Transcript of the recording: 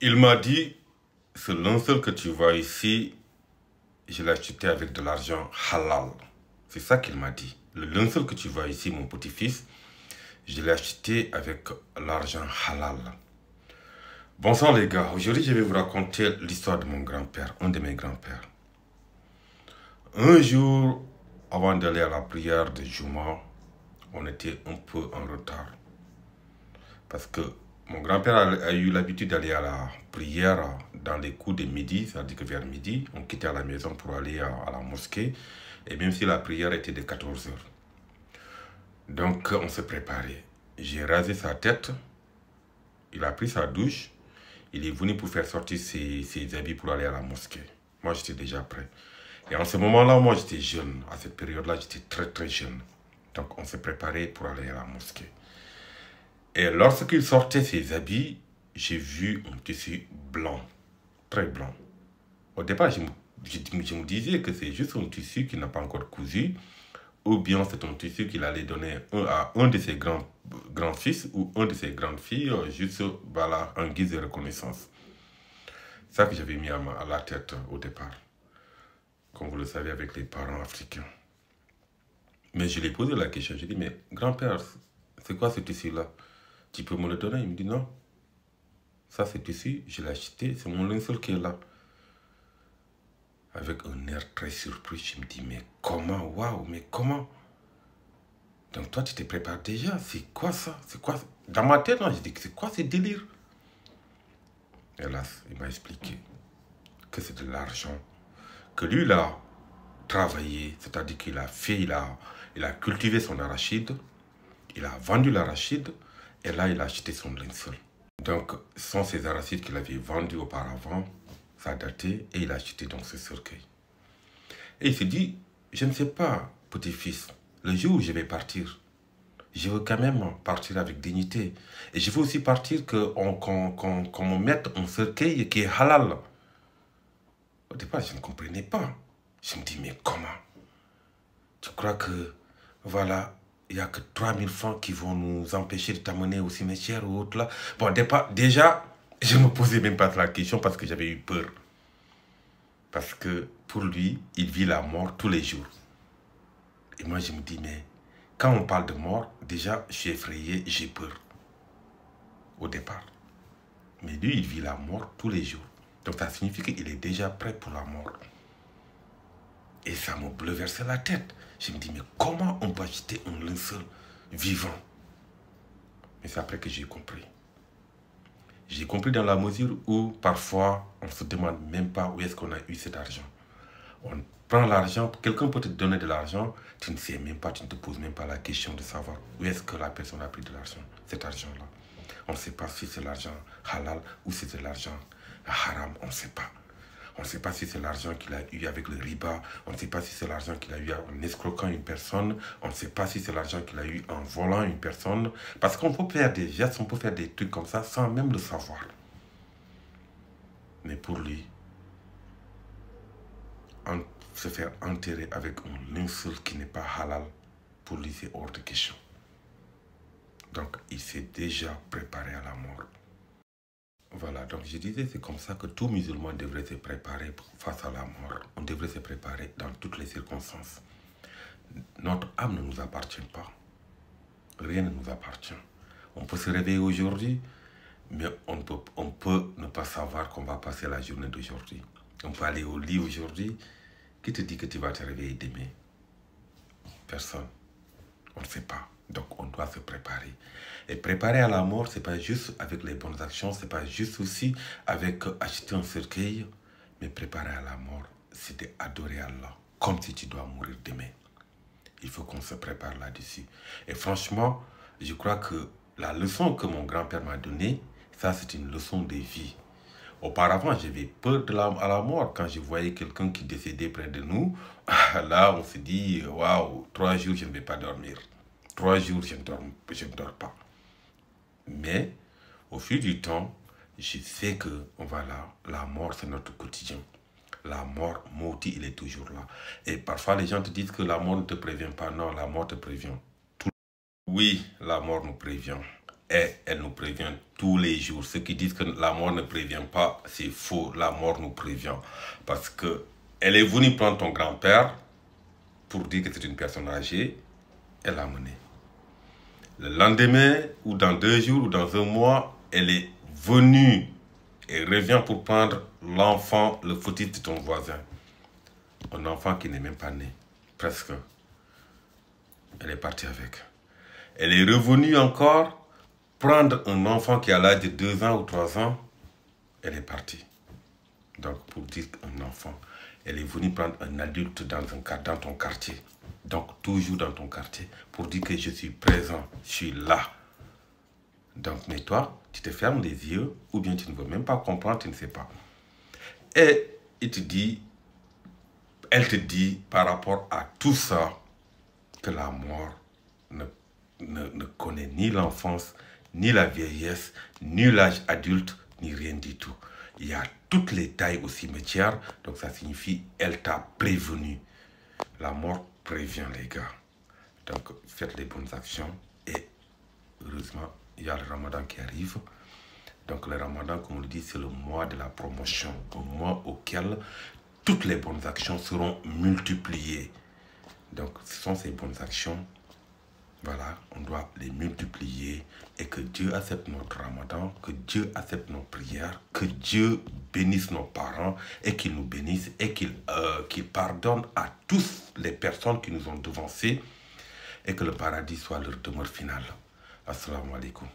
Il m'a dit, ce linceul que tu vois ici, je l'ai acheté avec de l'argent halal. C'est ça qu'il m'a dit. Le linceul que tu vois ici, mon petit-fils, je l'ai acheté avec l'argent halal. Bonsoir les gars, aujourd'hui je vais vous raconter l'histoire de mon grand-père, un de mes grands-pères. Un jour, avant d'aller à la prière de Juma, on était un peu en retard. Parce que mon grand-père a eu l'habitude d'aller à la prière dans les coups de midi, c'est-à-dire que vers midi, on quittait la maison pour aller à la mosquée, et même si la prière était de 14 heures. Donc on se préparait. J'ai rasé sa tête, il a pris sa douche, il est venu pour faire sortir ses habits pour aller à la mosquée. Moi j'étais déjà prêt. Et en ce moment-là, moi j'étais jeune. À cette période-là, j'étais très jeune. Donc on s'est préparé pour aller à la mosquée. Et lorsqu'il sortait ses habits, j'ai vu un tissu blanc, très blanc. Au départ, je me disais que c'est juste un tissu qui n'a pas encore cousu, ou bien c'est un tissu qu'il allait donner à un de ses grands-fils ou un de ses grandes filles, juste voilà, en guise de reconnaissance. C'est ça que j'avais mis à la tête au départ, comme vous le savez avec les parents africains. Mais je lui ai posé la question, je lui ai dit, mais grand-père, c'est quoi ce tissu-là? Tu peux me le donner? Il me dit non. Ça, c'est ici, je l'ai acheté, c'est mon linceul qui est là. Avec un air très surpris, je me dis, mais comment? Waouh, mais comment? Donc toi, tu te prépares déjà? C'est quoi ça? C'est quoi? Dans ma tête, je dis, c'est quoi ce délire? Hélas, il m'a expliqué que c'est de l'argent. Que lui, il a travaillé, c'est-à-dire qu'il a fait, il a cultivé son arachide, il a vendu l'arachide, et là, il a acheté son linceul. Donc, ce sont ces arachides qu'il avait vendus auparavant, ça a daté, et il a acheté donc ce cercueil. Et il s'est dit, je ne sais pas, petit-fils, le jour où je vais partir, je veux quand même partir avec dignité. Et je veux aussi partir qu'on me mette un cercueil qui est halal. Au départ, je ne comprenais pas. Je me dis, mais comment? Tu crois que, voilà, il n'y a que 3000 francs qui vont nous empêcher de t'amener au cimetière ou autre là? Bon, déjà, je ne me posais même pas la question parce que j'avais eu peur. Parce que pour lui, il vit la mort tous les jours. Et moi, je me dis, mais quand on parle de mort, déjà, je suis effrayé, j'ai peur. Au départ. Mais lui, il vit la mort tous les jours. Donc ça signifie qu'il est déjà prêt pour la mort. Et ça me bouleversait la tête. Je me dis, mais comment on peut acheter un linceul vivant? Mais c'est après que j'ai compris. J'ai compris dans la mesure où, parfois, on ne se demande même pas où est-ce qu'on a eu cet argent. On prend l'argent, quelqu'un peut te donner de l'argent, tu ne sais même pas, tu ne te poses même pas la question de savoir où est-ce que la personne a pris de l'argent, cet argent-là. On ne sait pas si c'est l'argent halal ou si c'est l'argent haram, on ne sait pas. On ne sait pas si c'est l'argent qu'il a eu avec le riba, on ne sait pas si c'est l'argent qu'il a eu en escroquant une personne, on ne sait pas si c'est l'argent qu'il a eu en volant une personne. Parce qu'on peut faire des gestes, on peut faire des trucs comme ça sans même le savoir. Mais pour lui, se faire enterrer avec un linceul qui n'est pas halal, pour lui c'est hors de question. Donc il s'est déjà préparé à la mort. Voilà, donc je disais, c'est comme ça que tout musulman devrait se préparer face à la mort. On devrait se préparer dans toutes les circonstances. Notre âme ne nous appartient pas. Rien ne nous appartient. On peut se réveiller aujourd'hui, mais on peut ne pas savoir qu'on va passer la journée d'aujourd'hui. On peut aller au lit aujourd'hui. Qui te dit que tu vas te réveiller demain? Personne. On ne sait pas. Donc on doit se préparer. Et préparer à la mort, ce n'est pas juste avec les bonnes actions, ce n'est pas juste aussi avec acheter un cercueil, mais préparer à la mort, c'est d'adorer Allah, comme si tu dois mourir demain. Il faut qu'on se prépare là-dessus. Et franchement, je crois que la leçon que mon grand-père m'a donnée, ça c'est une leçon de vie. Auparavant, j'avais peur à la mort quand je voyais quelqu'un qui décédait près de nous. Là, on se dit, waouh, 3 jours, je ne vais pas dormir. 3 jours, je ne dors pas. Mais, au fil du temps, je sais que, voilà, la mort, c'est notre quotidien. La mort, maudit, il est toujours là. Et parfois, les gens te disent que la mort ne te prévient pas. Non, la mort te prévient. Oui, la mort nous prévient. Et elle nous prévient tous les jours. Ceux qui disent que la mort ne prévient pas, c'est faux. La mort nous prévient. Parce que elle est venue prendre ton grand-père pour dire que c'est une personne âgée. Elle l'a amené. Le lendemain, ou dans 2 jours, ou dans 1 mois, elle est venue et revient pour prendre l'enfant, le fœtus de ton voisin. Un enfant qui n'est même pas né. Presque. Elle est partie avec. Elle est revenue encore prendre un enfant qui a l'âge de 2 ans ou 3 ans, elle est partie. Donc, pour dire un enfant, elle est venue prendre un adulte dans ton quartier. Donc, toujours dans ton quartier, pour dire que je suis présent, je suis là. Donc, mais toi, tu te fermes les yeux, ou bien tu ne veux même pas comprendre, tu ne sais pas. Et elle te dit par rapport à tout ça, que la mort ne connaît ni l'enfance, ni la vieillesse, ni l'âge adulte, ni rien du tout. Il y a toutes les tailles au cimetière, donc ça signifie elle t'a prévenu. La mort prévient les gars. Donc faites les bonnes actions et heureusement, il y a le Ramadan qui arrive. Donc le Ramadan, comme on le dit, c'est le mois de la promotion, un mois auquel toutes les bonnes actions seront multipliées. Donc ce sont ces bonnes actions. Voilà, on doit les multiplier et que Dieu accepte notre Ramadan, que Dieu accepte nos prières, que Dieu bénisse nos parents et qu'il nous bénisse et qu'il pardonne à tous les personnes qui nous ont devancés et que le paradis soit leur demeure finale. Assalamu alaikum.